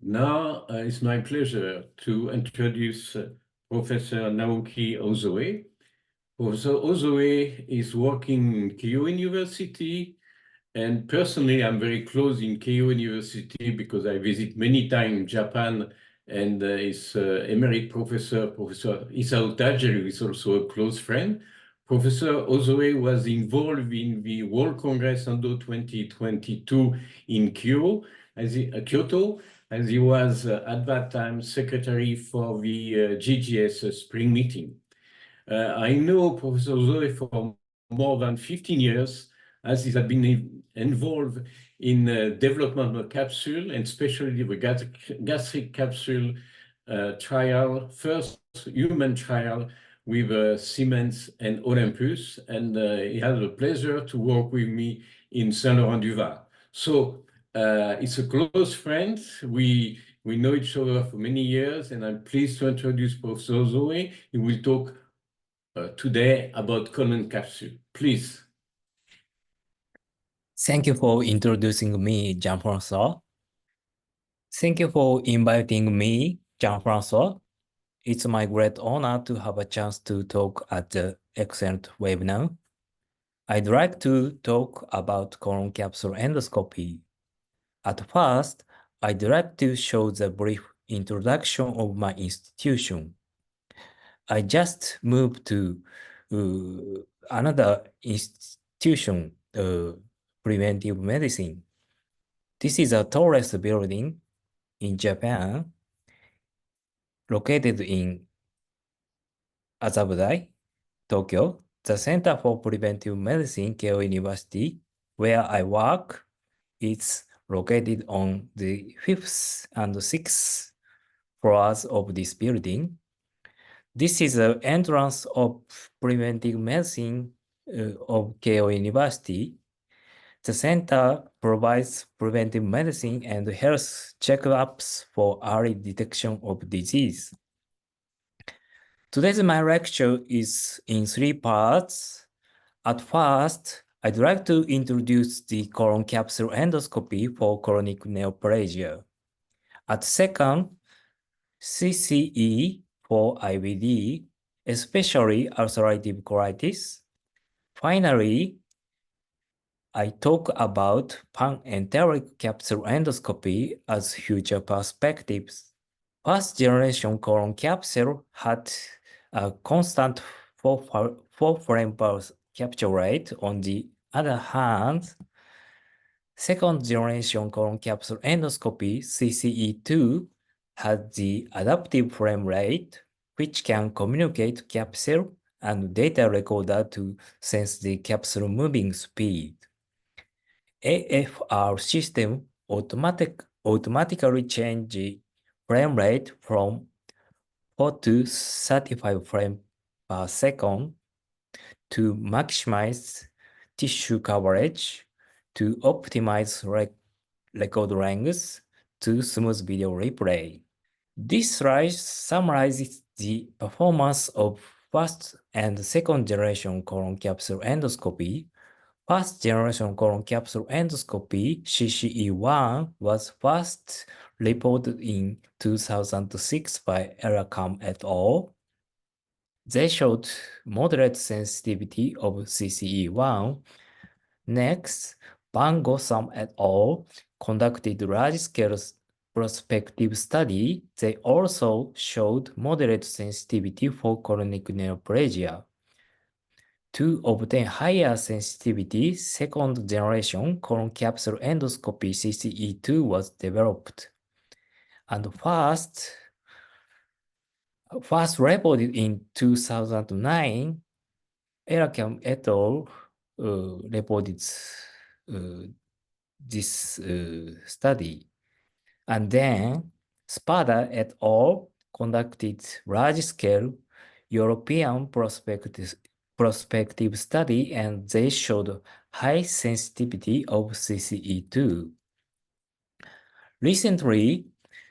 Now it's my pleasure to introduce Professor Naoki Hosoe. Professor Hosoe is working in Keio University, and personally, I'm very close in Keio University because I visit many times Japan, and his emerite professor, Professor Isao Tajeru, is also a close friend. Professor Hosoe was involved in the World Congress Endo 2022 in Kyoto, as he was at that time secretary for the GGS spring meeting. I know Professor Hosoe for more than 15 years, as he has been involved in development of capsule, and especially the gastric capsule trial, first human trial with Siemens and Olympus, and he had the pleasure to work with me in Saint-Laurent-du-Var. So it's a close friend. We know each other for many years, and I'm pleased to introduce Professor Hosoe. He will talk today about colon capsule. Please. Thank you for introducing me, Jean-François. Thank you for inviting me, Jean-François. It's my great honor to have a chance to talk at the excellent webinar. I'd like to talk about colon capsule endoscopy. At first, I'd like to show the brief introduction of my institution. I just moved to another institution, Preventive Medicine. This is the tallest building in Japan, located in Azabudai, Tokyo, the Center for Preventive Medicine, Keio University, where I work, is located on the 5th and 6th floors of this building. This is the entrance of Preventive Medicine of Keio University. The center provides preventive medicine and health checkups for early detection of disease. Today's my lecture is in 3 parts. At first, I'd like to introduce the colon capsule endoscopy for chronic neoplasia. At second, CCE for IBD, especially ulcerative colitis. Finally, I talk about pan-enteric capsule endoscopy as future perspectives. First generation colon capsule had a constant 4 frame per capture rate. On the other hand, second generation colon capsule endoscopy, CCE2, had the adaptive frame rate, which can communicate capsule and data recorder to sense the capsule moving speed. AFR system automatically change the frame rate from 4 to 35 frames per second to maximize tissue coverage, to optimize record length, to smooth video replay. This slide summarizes the performance of first and second generation colon capsule endoscopy. First generation colon capsule endoscopy, CCE1, was first reported in 2006 by Elacam et al. They showed moderate sensitivity of CCE1. Next, Van Gossam et al. Conducted large-scale prospective study. They also showed moderate sensitivity for chronic neoplasia. To obtain higher sensitivity, second generation colon capsule endoscopy CCE2 was developed. And first reported in 2009, Elacam et al. Reported this study. And then Spada et al. Conducted large-scale European prospective study, and they showed high sensitivity of CCE2. Recently,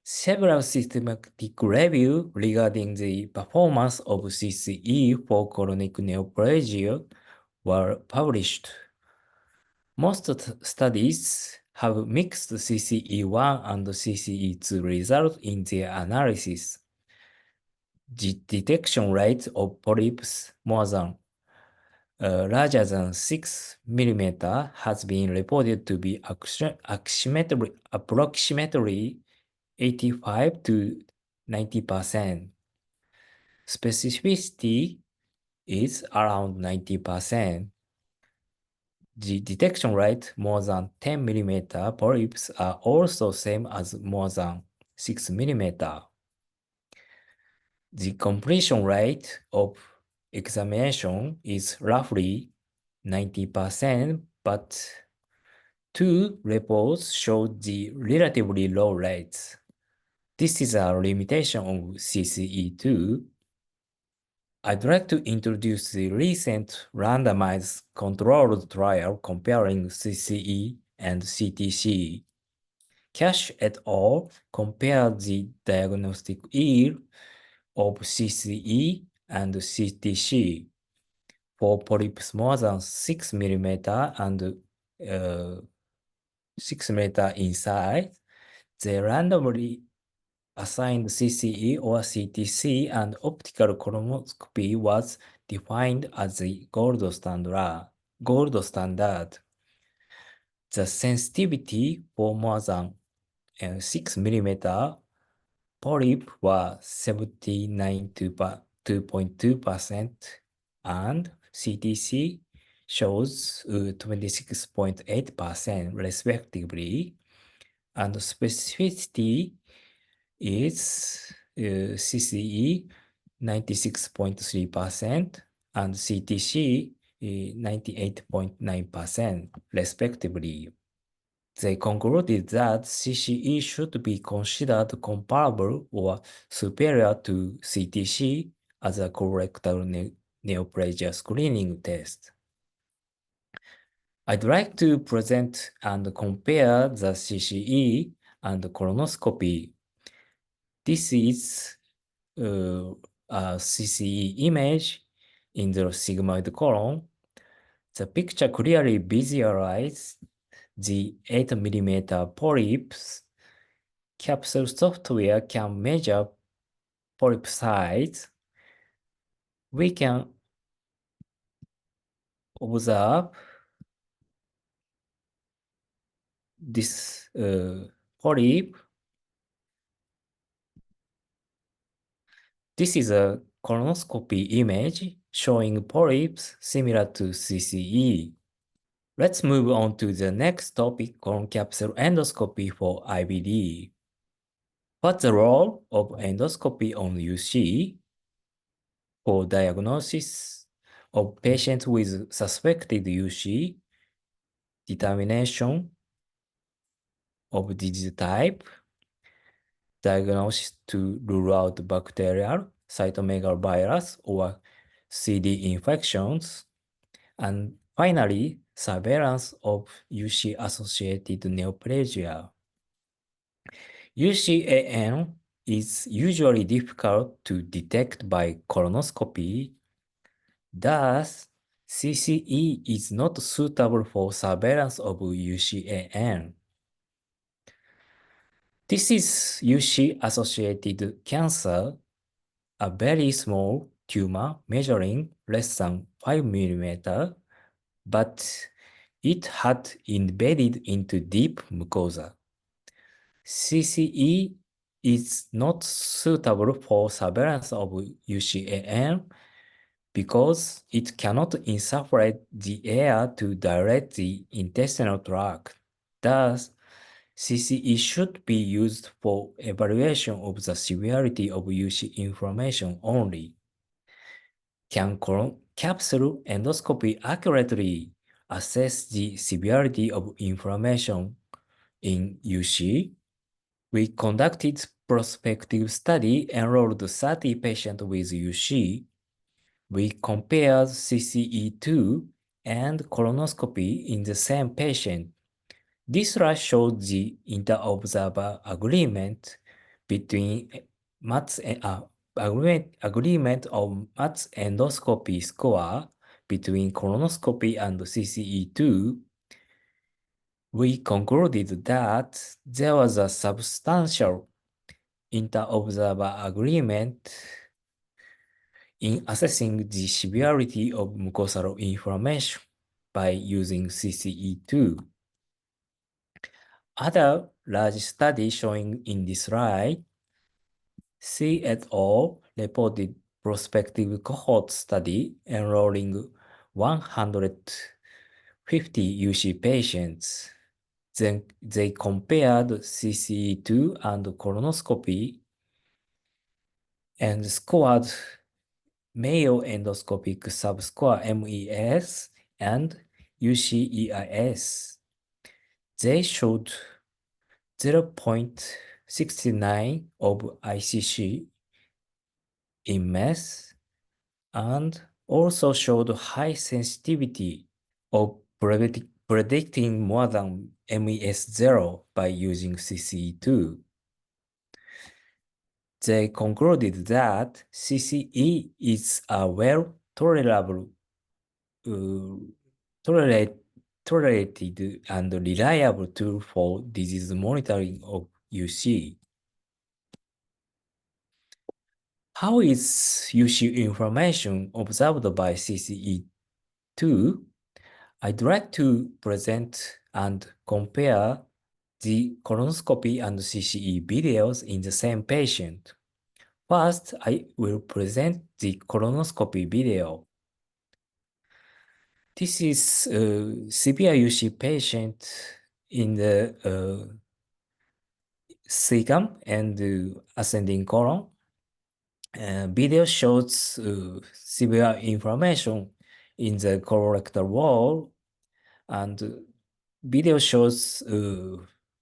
several systematic reviews regarding the performance of CCE for chronic neoplasia were published. Most studies have mixed CCE1 and CCE2 results in their analysis. The detection rate of polyps larger than 6 mm has been reported to be approximately 85 to 90%. Specificity is around 90%. The detection rate more than 10 mm polyps are also same as more than 6 mm. The completion rate of examination is roughly 90%, but two reports show the relatively low rates. This is a limitation of CCE2. I'd like to introduce the recent randomized controlled trial comparing CCE and CTC. Cash et al. Compared the diagnostic yield of CCE and CTC for polyps more than 6 mm and 6 mm in size. They randomly assigned CCE or CTC, and optical colonoscopy was defined as the gold standard. The sensitivity for more than 6 mm polyp was 79.2%, and CTC shows 26.8% respectively, and specificity is CCE 96.3% and CTC 98.9% respectively. They concluded that CCE should be considered comparable or superior to CTC as a colorectal neoplasia screening test. I'd like to present and compare the CCE and colonoscopy. This is a CCE image in the sigmoid colon. The picture clearly visualizes the 8 mm polyps. Capsule software can measure polyp size. We can observe this polyp. This is a colonoscopy image showing polyps similar to CCE. Let's move on to the next topic, colon capsule endoscopy for IBD. What's the role of endoscopy on UC? For diagnosis of patients with suspected UC, determination of disease type, diagnosis to rule out bacterial, cytomegalovirus, or CD infections, and finally, surveillance of UC-associated neoplasia. UCAN is usually difficult to detect by colonoscopy. Thus, CCE is not suitable for surveillance of UCAN. This is UC-associated cancer, a very small tumor measuring less than 5 mm, but it had embedded into deep mucosa. CCE is not suitable for surveillance of UCAN because it cannot insufflate the air to direct the intestinal tract. Thus, CCE should be used for evaluation of the severity of UC inflammation only. Can capsule endoscopy accurately assess the severity of inflammation in UC? We conducted prospective study, enrolled 30 patients with UC. We compared CCE2 and colonoscopy in the same patient. This slide shows the inter-observer agreement between agreement of Matt's endoscopy score between colonoscopy and CCE2. we concluded that there was a substantial inter-observer agreement in assessing the severity of mucosal inflammation by using CCE2. Other large studies showing in this slide, C et al. Reported prospective cohort study enrolling 150 UC patients. Then they compared CCE2 and colonoscopy and scored Mayo Endoscopic Subscore MES and UCEIS. They showed 0.69 of ICC in MES and also showed high sensitivity of predicting more than MES0 by using CCE2. They concluded that CCE is a well-tolerated and reliable tool for disease monitoring of UC. How is UC inflammation observed by CCE2? I'd like to present and compare the colonoscopy and CCE videos in the same patient. First, I will present the colonoscopy video. This is a severe UC patient in the cecum and ascending colon. Video shows severe inflammation in the colorectal wall, and video shows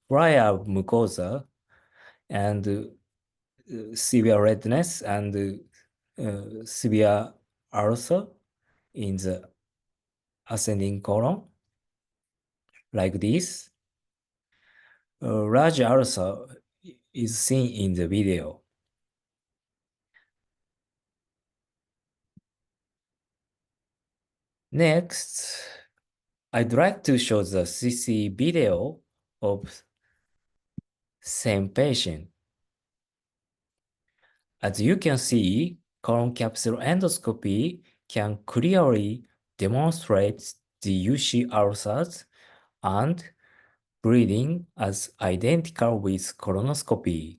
prior mucosa and severe redness and severe ulcer in the ascending colon, like this. A large ulcer is seen in the video. Next, I'd like to show the CC video of same patient. As you can see, colon capsule endoscopy can clearly demonstrate the UC ulcers and bleeding as identical with colonoscopy.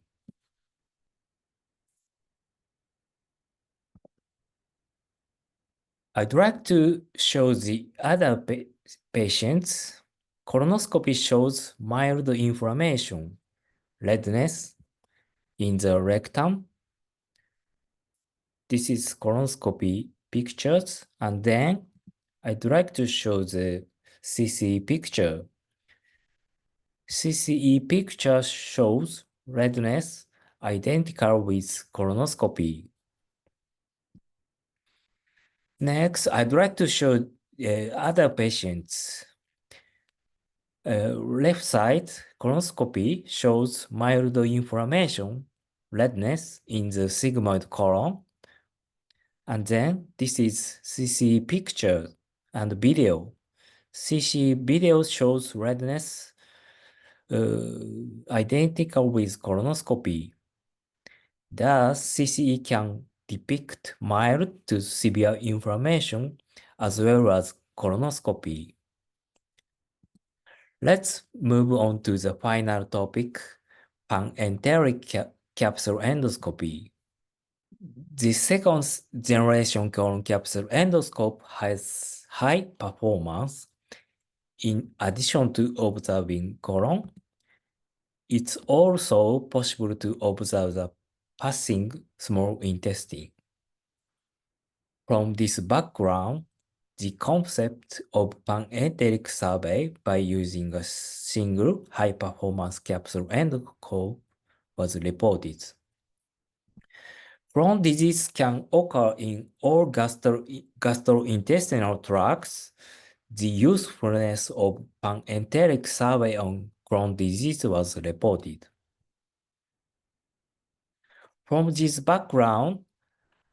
I'd like to show the other patients. Colonoscopy shows mild inflammation, redness in the rectum. This is colonoscopy pictures, and then I'd like to show the CCE picture. CCE picture shows redness identical with colonoscopy. Next, I'd like to show other patients. Left side colonoscopy shows mild inflammation, redness in the sigmoid colon. And then this is CC picture and video. CC video shows redness identical with colonoscopy. Thus, CCE can depict mild to severe inflammation as well as colonoscopy. Let's move on to the final topic, pan-enteric capsule endoscopy. The second generation colon capsule endoscope has high performance. In addition to observing colon, it's also possible to observe the passing small intestine. From this background, the concept of pan-enteric survey by using a single high-performance capsule endoscope was reported. Crohn's disease can occur in all gastrointestinal tracts. The usefulness of pan-enteric survey on Crohn's disease was reported. From this background,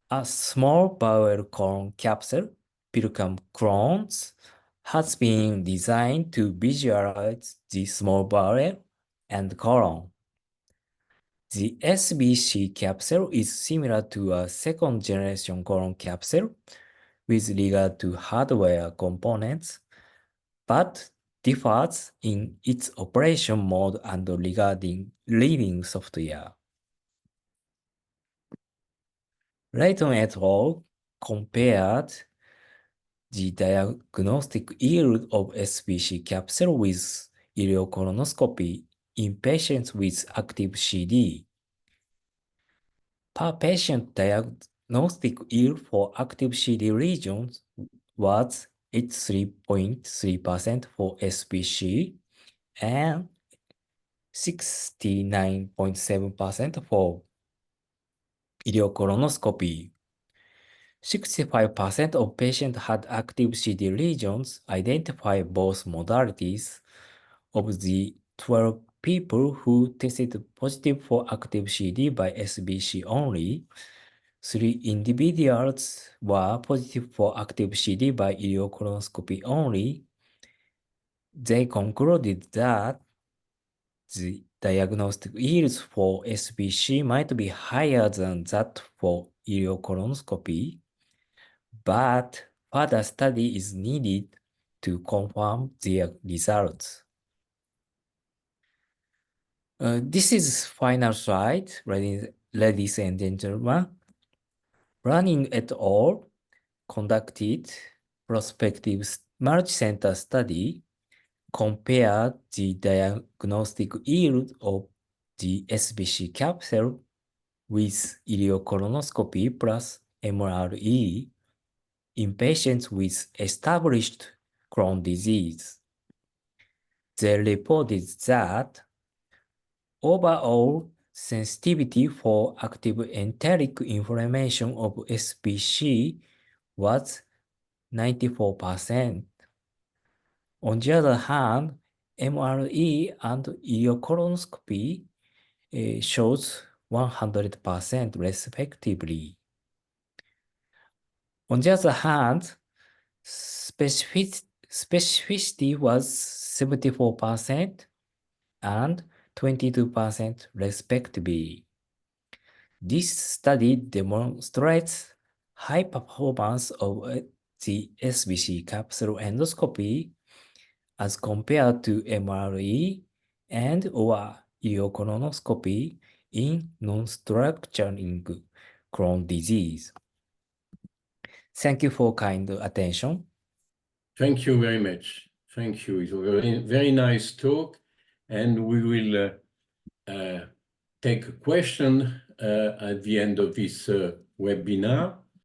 a small bowel colon capsule became Crohn's has been designed to visualize the small bowel and colon. The SBC capsule is similar to a second-generation colon capsule with regard to hardware components, but differs in its operation mode and regarding reading software. Layton et al. Compared the diagnostic yield of SBC capsule with ileocolonoscopy in patients with active CD. Per patient diagnostic yield for active CD regions was 83.3% for SBC and 69.7% for ileocolonoscopy. 65% of patients had active CD lesions identify both modalities. Of the 12 people who tested positive for active CD by SBC only, 3 individuals were positive for active CD by ileocolonoscopy only. They concluded that the diagnostic yields for SBC might be higher than that for ileocolonoscopy, but further study is needed to confirm their results. This is final slide, ladies and gentlemen. Running et al. Conducted prospective multi-center study compared the diagnostic yield of the SBC capsule with ileocolonoscopy plus MRE in patients with established Crohn's disease. They reported that overall sensitivity for active enteric inflammation of SBC was 94%. On the other hand, MRE and ileocolonoscopy shows 100% respectively. On the other hand, specificity was 74% and 22% respectively. This study demonstrates high performance of the SBC capsule endoscopy as compared to MRE and or ileocolonoscopy in non-structuring Crohn's disease. Thank you for kind attention. Thank you very much. Thank you. It was a very, very nice talk, and we will take a question at the end of this webinar.